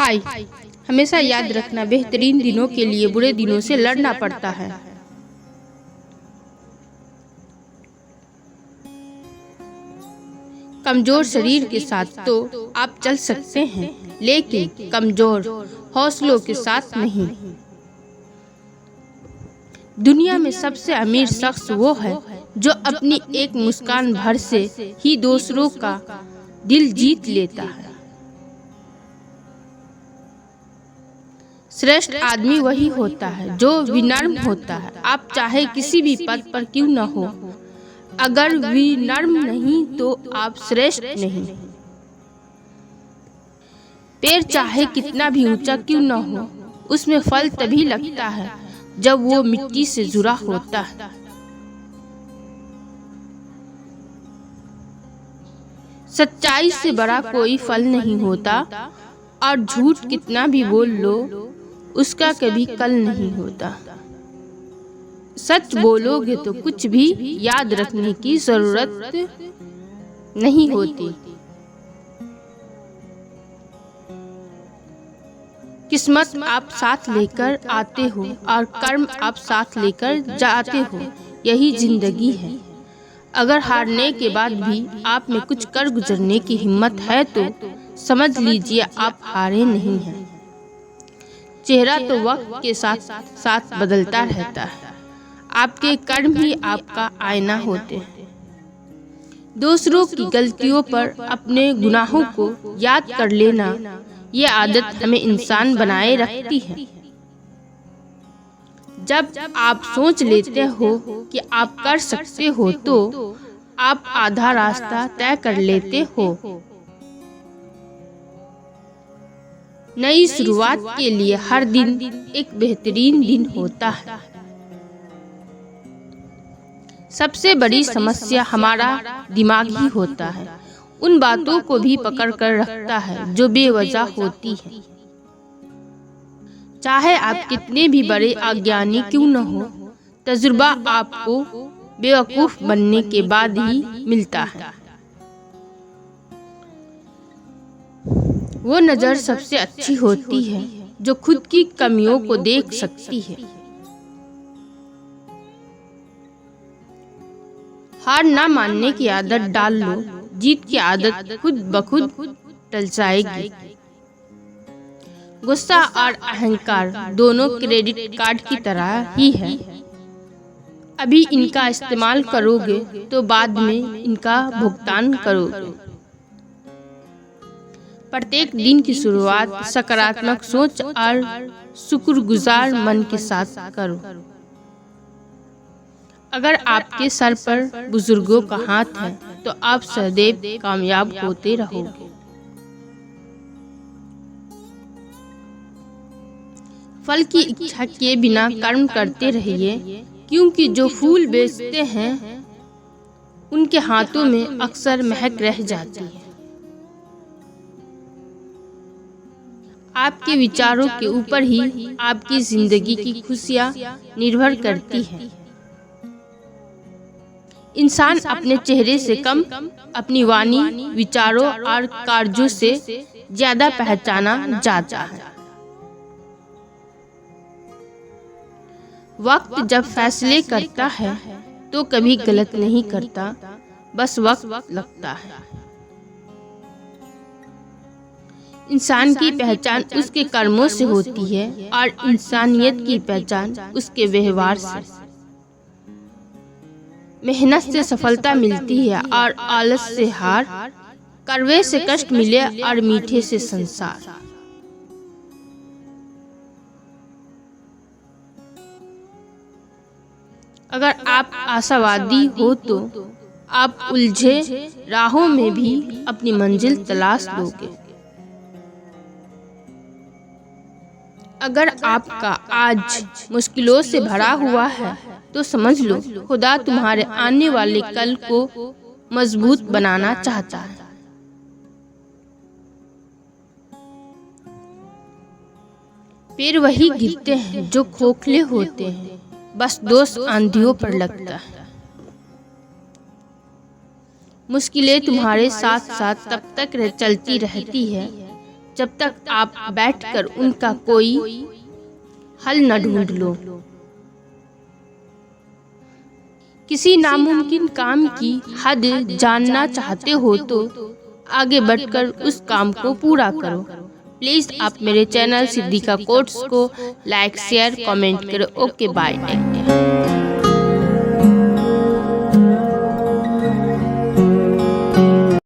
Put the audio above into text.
हाय, हमेशा याद रखना, बेहतरीन दिनों के लिए बुरे दिनों से लड़ना पड़ता है। कमजोर शरीर के साथ तो आप चल सकते हैं, लेकिन कमजोर हौसलों के साथ नहीं। दुनिया में सबसे अमीर शख्स वो है जो अपनी एक मुस्कान भर से ही दूसरों का दिल जीत लेता है। श्रेष्ठ आदमी वही होता है जो विनम्र होता है। आप चाहे किसी भी पद पर क्यों न हो, अगर विनम्र नहीं तो आप श्रेष्ठ नहीं। पेड़ चाहे कितना भी ऊंचा क्यों न हो, उसमें फल तभी लगता है जब वो मिट्टी से जुड़ा होता है। सच्चाई से बड़ा कोई फल नहीं होता, और झूठ कितना भी बोल लो उसका कभी कल नहीं होता। सच बोलोगे तो कुछ भी याद रखने की जरूरत नहीं होती। किस्मत आप साथ लेकर आते हो और कर्म आप साथ लेकर जाते हो, यही जिंदगी है। अगर हारने के बाद भी आप में कुछ कर गुजरने की हिम्मत है तो समझ लीजिए आप हारे नहीं हैं। चेहरा तो वक्त के साथ साथ बदलता रहता है, आपके कर्म ही आपका आईना होते हैं। दूसरों की गलतियों पर अपने गुनाहों को याद कर लेना, ये आदत हमें इंसान बनाए रखती है। जब आप सोच लेते हो कि आप कर सकते हो तो आप आधा रास्ता तय कर लेते हो। नई शुरुआत के लिए हर दिन एक बेहतरीन दिन होता है। सबसे बड़ी समस्या हमारा दिमाग ही होता है, उन बातों को भी पकड़ कर रखता है जो बेवजह होती है। चाहे आप कितने भी बड़े अज्ञानी क्यों न हो, तजुर्बा आपको बेवकूफ बनने के बाद ही मिलता है। वो नजर सबसे अच्छी होती है जो खुद की कमियों को देख सकती है। हार ना मानने की आदत डाल लो, जीत की आदत खुद ब खुद टल जाएगी। गुस्सा और अहंकार दोनों क्रेडिट कार्ड की तरह ही है। अभी इनका इस्तेमाल करोगे तो बाद में इनका भुगतान करोगे। प्रत्येक दिन की शुरुआत सकारात्मक सोच और शुक्रगुजार मन के साथ करो। अगर आपके सर पर बुजुर्गों का हाथ है तो आप सदैव कामयाब होते रहोगे। फल की इच्छा किए बिना कर्म करते रहिए, क्योंकि जो फूल बेचते हैं उनके हाथों में अक्सर महक रह जाती है। आपके विचारों के ऊपर ही आपकी जिंदगी की खुशियां निर्भर करती हैं। इंसान अपने चेहरे से कम अपनी वाणी, विचारों और कार्यों से ज्यादा पहचाना जाता है। वक्त जब फैसले करता है तो कभी गलत नहीं करता, बस वक्त लगता है। इंसान की पहचान उसके कर्मों से होती है और इंसानियत की पहचान उसके व्यवहार से। मेहनत से सफलता मिलती है और आलस से हार, कड़वे से कष्ट मिले और मीठे से संसार। अगर आप आशावादी हो तो आप उलझे राहों में भी अपनी मंजिल तलाश लोगे। अगर आपका आज मुश्किलों से भरा हुआ है तो समझ लो खुदा तुम्हारे आने वाले कल को मजबूत बनाना चाहता है। फिर वही गिरते हैं जो खोखले होते हैं, बस दोष आंधियों पर लगता है। मुश्किलें तुम्हारे साथ साथ तब तक चलती रहती है जब तक आप बैठकर उनका कोई हल न ढूंढ लो। किसी नामुमकिन काम की हद जानना चाहते हो तो आगे बढ़कर उस काम को पूरा करो। प्लीज़ आप मेरे चैनल सिद्दीका कोट्स को लाइक, शेयर, कमेंट करो। Okay bye, take care.